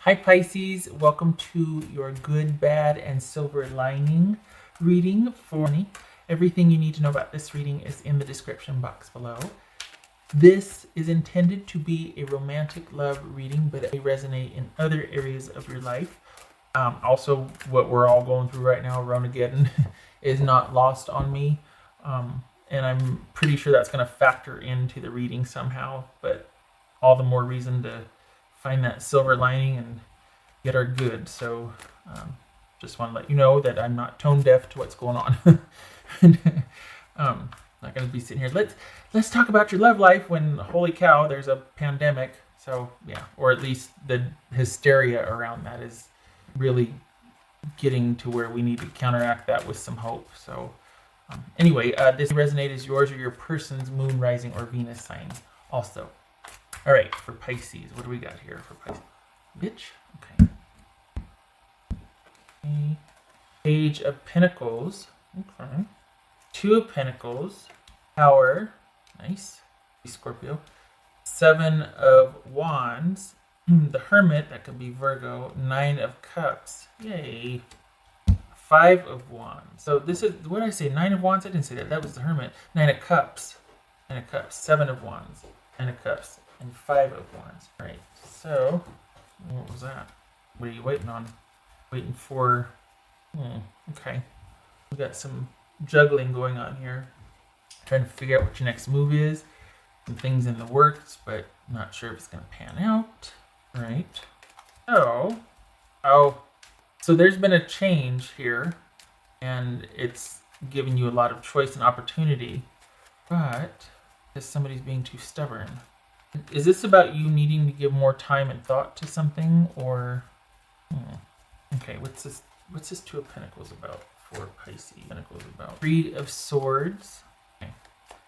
Hi Pisces, welcome to your good, bad, and silver lining reading for me. Everything you need to know about this reading is in the description box below. This is intended to be a romantic love reading, but it may resonate in other areas of your life. Also, what we're all going through right now, Ronageddon, is not lost on me. And I'm pretty sure that's going to factor into the reading somehow, but all the more reason to find that silver lining and get our good. So just want to let you know that I'm not tone deaf to what's going on. Not going to be sitting here. Let's talk about your love life when, holy cow, there's a pandemic. So yeah, or at least the hysteria around that is really getting to where we need to counteract that with some hope. So anyway, this resonate is yours or your person's moon, rising, or Venus sign also. All right, for Pisces, what do we got here for Pisces? Bitch? Okay. Page of Pentacles. Okay. Two of Pentacles. Tower. Nice. Scorpio. Seven of Wands. The Hermit. That could be Virgo. Nine of Cups. Yay. Five of Wands. So this is, what did I say? Nine of Wands? I didn't say that. That was the Hermit. Nine of Cups. Nine of Cups. Seven of Wands. Nine of Cups. And Five of Wands. All right. So, what was that? What are you waiting on? Waiting for... okay. We got some juggling going on here. Trying to figure out what your next move is. Some things in the works, but not sure if it's going to pan out. All right. So there's been a change here, and it's giving you a lot of choice and opportunity, but because somebody's being too stubborn. Is this about you needing to give more time and thought to something, or... Okay, what's this Two of Pentacles about for Pisces? Pentacles about Three of Swords. Okay.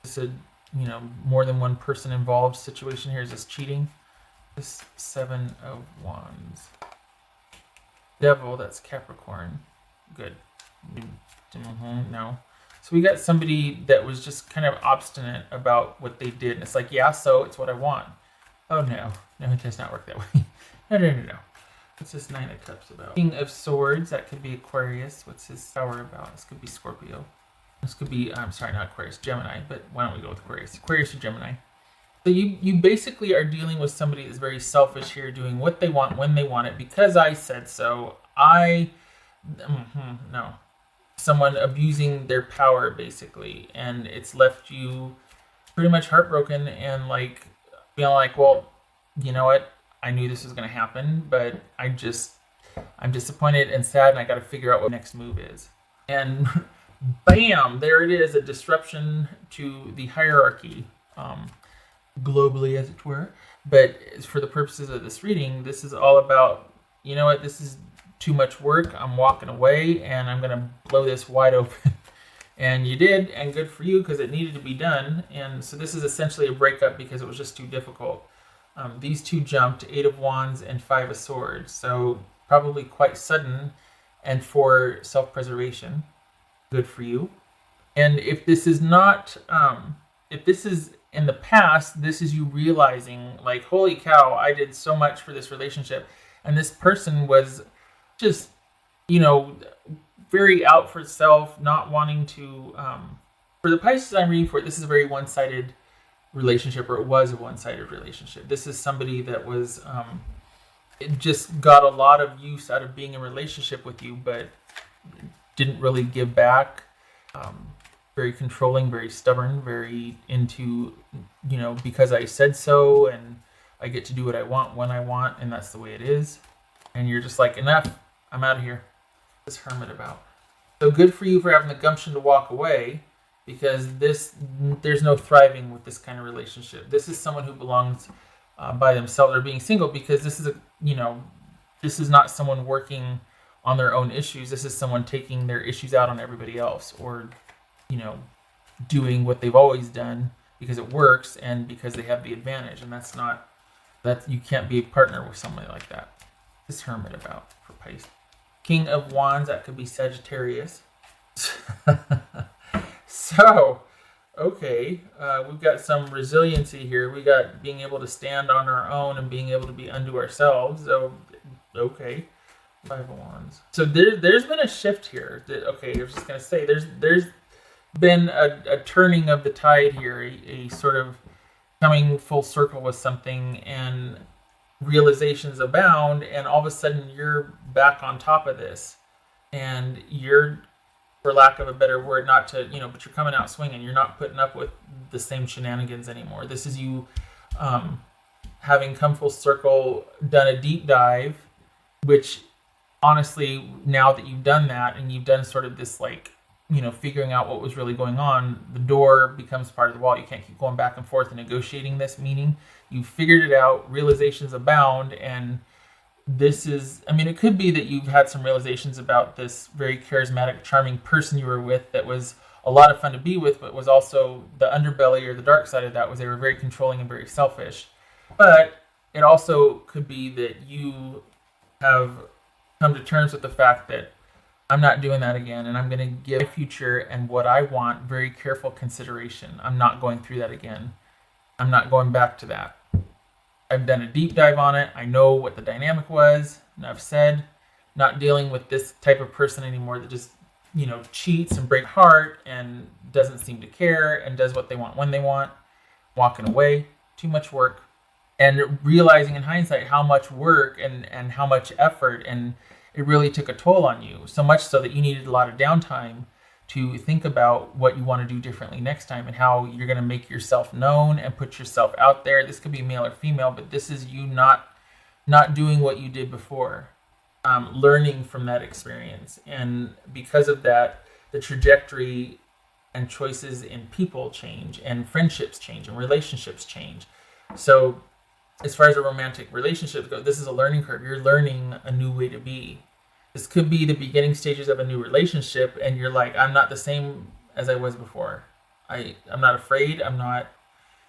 This is a, more than one person involved situation here. Is this cheating? This Seven of Wands. Devil, that's Capricorn. Good. No. So we got somebody that was just kind of obstinate about what they did. And it's like, yeah, so it's what I want. Oh, no. No, it does not work that way. No. What's this Nine of Cups about? King of Swords, that could be Aquarius. What's his Tower about? This could be Scorpio. This could be, I'm sorry, not Aquarius, Gemini. But why don't we go with Aquarius? Aquarius or Gemini. So you basically are dealing with somebody that's very selfish here, doing what they want when they want it, because I said so. No. Someone abusing their power, basically, and it's left you pretty much heartbroken and like feeling like, well, you know what, I knew this was going to happen, but I'm disappointed and sad, and I got to figure out what the next move is. And bam, there it is, a disruption to the hierarchy, globally, as it were. But for the purposes of this reading, this is all about, you know what, this is too much work. I'm walking away, and I'm going to blow this wide open. And you did, and good for you, because it needed to be done. And so this is essentially a breakup because it was just too difficult. These two jumped, Eight of Wands and Five of Swords. So probably quite sudden, and for self-preservation. Good for you. And if this is not, if this is in the past, this is you realizing, like, holy cow, I did so much for this relationship. And this person was just, very out for self, not wanting to, for the Pisces I'm reading for, this is a very one-sided relationship, or it was a one-sided relationship. This is somebody that was, it just got a lot of use out of being in a relationship with you, but didn't really give back. Very controlling, very stubborn, very into, because I said so, and I get to do what I want when I want, and that's the way it is. And you're just like, enough, I'm out of here. This Hermit about. So good for you for having the gumption to walk away, because there's no thriving with this kind of relationship. This is someone who belongs by themselves, or being single, because this is this is not someone working on their own issues. This is someone taking their issues out on everybody else, or doing what they've always done because it works and because they have the advantage. And you can't be a partner with somebody like that. This Hermit about for Pisces. King of Wands, that could be Sagittarius. So, okay, we've got some resiliency here. We got being able to stand on our own and being able to be unto ourselves. So Okay. Five of Wands. So there's been a shift here. Okay, I was just gonna say there's been a turning of the tide here, a sort of coming full circle with something, and realizations abound, and all of a sudden you're back on top of this, and you're, for lack of a better word, not to, but you're coming out swinging. You're not putting up with the same shenanigans anymore. This is you having come full circle, done a deep dive, which honestly, now that you've done that and you've done sort of this, like, figuring out what was really going on, the door becomes part of the wall. You can't keep going back and forth and negotiating this, meaning you figured it out, realizations abound, and this is, it could be that you've had some realizations about this very charismatic, charming person you were with that was a lot of fun to be with, but was also the underbelly or the dark side of that was they were very controlling and very selfish. But it also could be that you have come to terms with the fact that I'm not doing that again, and I'm going to give my future and what I want very careful consideration. I'm not going through that again. I'm not going back to that. I've done a deep dive on it. I know what the dynamic was. Enough said. Not dealing with this type of person anymore that just, cheats and breaks heart and doesn't seem to care and does what they want when they want. Walking away. Too much work. And realizing in hindsight how much work and how much effort, and it really took a toll on you. So much so that you needed a lot of downtime to think about what you want to do differently next time and how you're going to make yourself known and put yourself out there. This could be male or female, but this is you not doing what you did before, learning from that experience. And because of that, the trajectory and choices in people change, and friendships change, and relationships change. So as far as a romantic relationship goes, this is a learning curve. You're learning a new way to be. This could be the beginning stages of a new relationship, and you're like, I'm not the same as I was before. I'm not afraid. I'm not.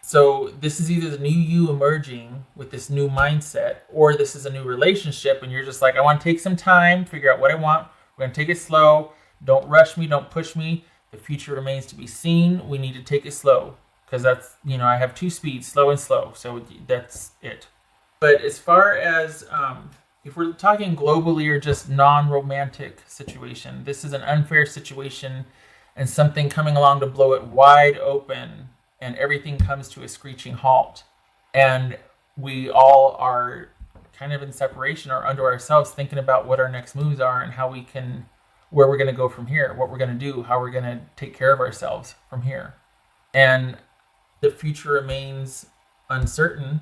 So this is either the new you emerging with this new mindset, or this is a new relationship, and you're just like, I want to take some time, figure out what I want. We're going to take it slow. Don't rush me. Don't push me. The future remains to be seen. We need to take it slow. Because that's, I have two speeds, slow and slow. So that's it. But as far as, if we're talking globally or just non-romantic situation, this is an unfair situation and something coming along to blow it wide open, and everything comes to a screeching halt. And we all are kind of in separation or unto ourselves, thinking about what our next moves are and how where we're going to go from here, what we're going to do, how we're going to take care of ourselves from here. And the future remains uncertain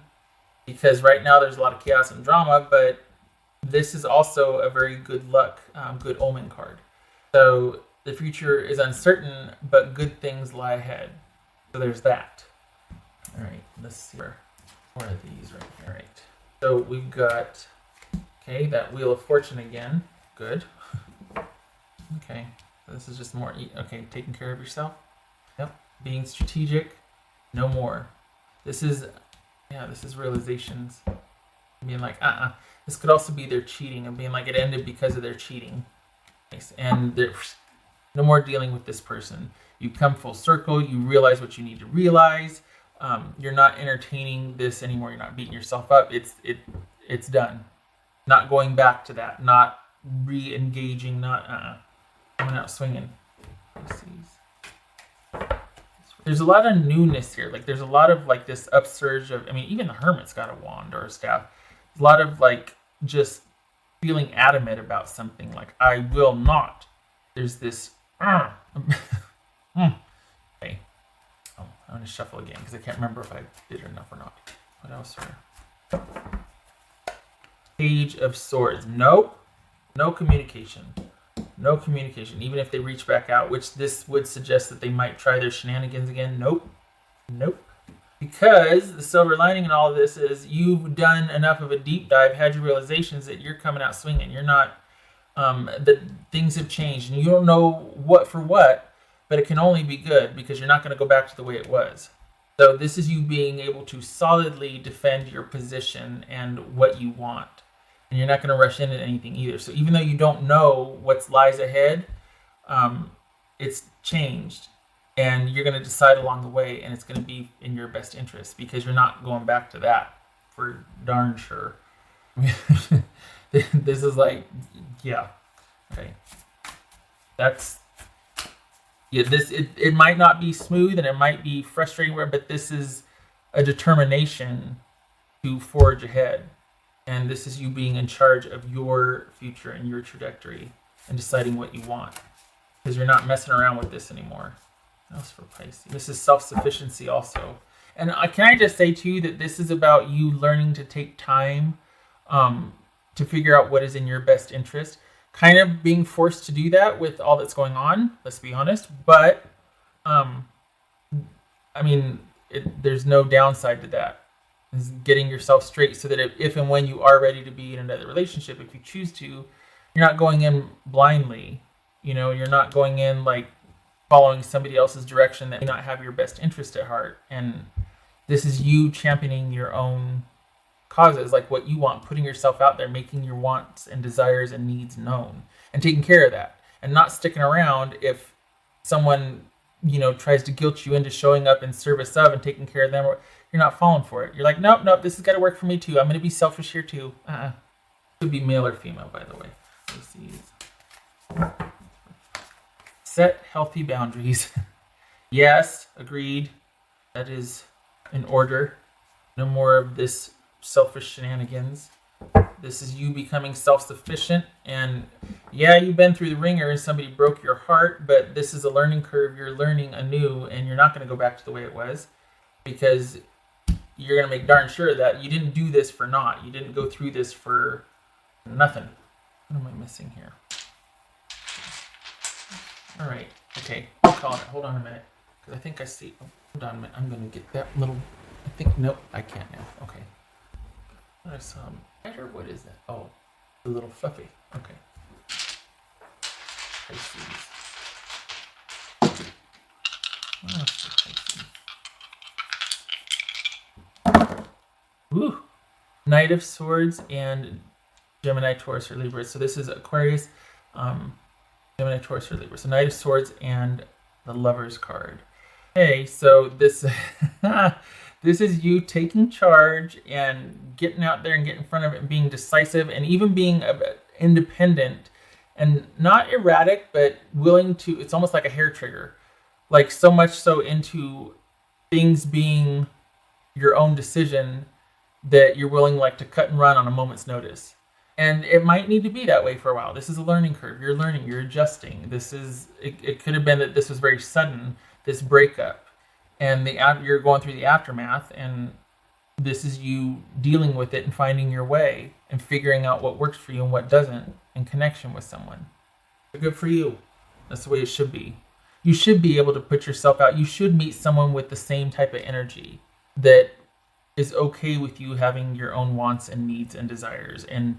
because right now there's a lot of chaos and drama, but this is also a very good luck, good omen card. So the future is uncertain, but good things lie ahead. So there's that. All right, let's see. Where are these right here? All right. So we've got, that Wheel of Fortune again. Good. Okay. So this is just more, taking care of yourself. Yep. Being strategic. No more. This is realizations. Being like, This could also be their cheating and being like, it ended because of their cheating. Nice. And there's no more dealing with this person. You come full circle. You realize what you need to realize. You're not entertaining this anymore. You're not beating yourself up. It's done. Not going back to that. Not re-engaging. Not coming out swinging. There's a lot of newness here. Like there's a lot of like this upsurge of, even the Hermit's got a wand or a staff. A lot of like just feeling adamant about something. Like I will not. There's this. Okay. Oh, I'm gonna shuffle again because I can't remember if I did enough or not. What else here? Page of Swords. Nope. No communication. No communication, even if they reach back out, which this would suggest that they might try their shenanigans again. Nope. Because the silver lining in all of this is you've done enough of a deep dive, had your realizations that you're coming out swinging. You're not, that things have changed, and you don't know what for what, but it can only be good because you're not going to go back to the way it was. So this is you being able to solidly defend your position and what you want. And you're not going to rush into anything either. So even though you don't know what lies ahead, it's changed. And you're going to decide along the way, and it's going to be in your best interest because you're not going back to that for darn sure. This is like, yeah, okay. That's, yeah, it might not be smooth and it might be frustrating, but this is a determination to forge ahead. And this is you being in charge of your future and your trajectory and deciding what you want. Because you're not messing around with this anymore. That was for Pisces. This is self-sufficiency also. And can I just say to you that this is about you learning to take time to figure out what is in your best interest. Kind of being forced to do that with all that's going on, let's be honest. But, I mean, there's no downside to that. Is getting yourself straight so that if and when you are ready to be in another relationship, if you choose to, you're not going in blindly. You know, you're not going in like following somebody else's direction that may not have your best interest at heart. And this is you championing your own causes, like what you want, putting yourself out there, making your wants and desires and needs known, and taking care of that, and not sticking around if someone, you know, tries to guilt you into showing up in service of and taking care of them. You're not falling for it. You're like, nope, this has got to work for me too. I'm going to be selfish here too. Could be male or female, by the way. Let's see. Set healthy boundaries. Yes, agreed. That is in order. No more of this selfish shenanigans. This is you becoming self-sufficient. And yeah, you've been through the ringer and somebody broke your heart, but this is a learning curve. You're learning anew, and you're not going to go back to the way it was, because you're going to make darn sure that you didn't do this for naught. You didn't go through this for nothing. What am I missing here? All right. Okay. I'm calling it. Hold on a minute. Because I think I see. Oh, hold on a minute. I'm going to get that little. I think. Nope. I can't now. Okay. I saw better. What is that? Oh, the little fluffy. Okay. Pisces. What else is Pisces? Woo! Knight of Swords and Gemini, Taurus, or Libra. So this is Aquarius, Gemini, Taurus, or Libra. So Knight of Swords and the Lover's card. Hey, so this this is you taking charge and getting out there and getting in front of it and being decisive and even being independent and not erratic, but willing to. It's almost like a hair trigger, like so much so into things being your own decision that you're willing like to cut and run on a moment's notice. And it might need to be that way for a while. This is a learning curve. You're learning, you're adjusting. This is, it could have been that this was very sudden, this breakup, and you're going through the aftermath, and this is you dealing with it and finding your way and figuring out what works for you and what doesn't in connection with someone. Good for you. That's the way it should be. You should be able to put yourself out. You should meet someone with the same type of energy that is okay with you having your own wants and needs and desires, and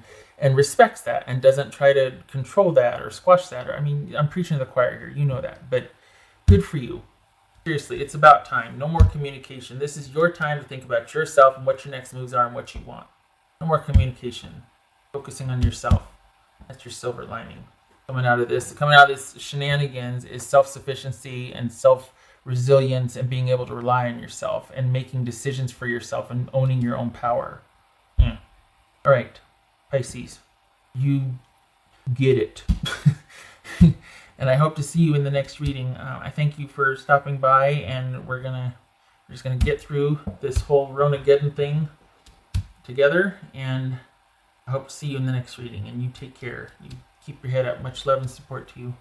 respects that and doesn't try to control that or squash that. Or, I mean, I'm preaching to the choir here, you know that, but good for you. Seriously, it's about time. No more communication. This is your time to think about yourself and what your next moves are and what you want. No more communication. Focusing on yourself. That's your silver lining. Coming out of this shenanigans is self-sufficiency and self-resilience and being able to rely on yourself and making decisions for yourself and owning your own power. All right, Pisces, you get it. And I hope to see you in the next reading. I thank you for stopping by, and we're just gonna get through this whole Ronageddon thing together, and I hope to see you in the next reading. And you take care. You keep your head up. Much love and support to you.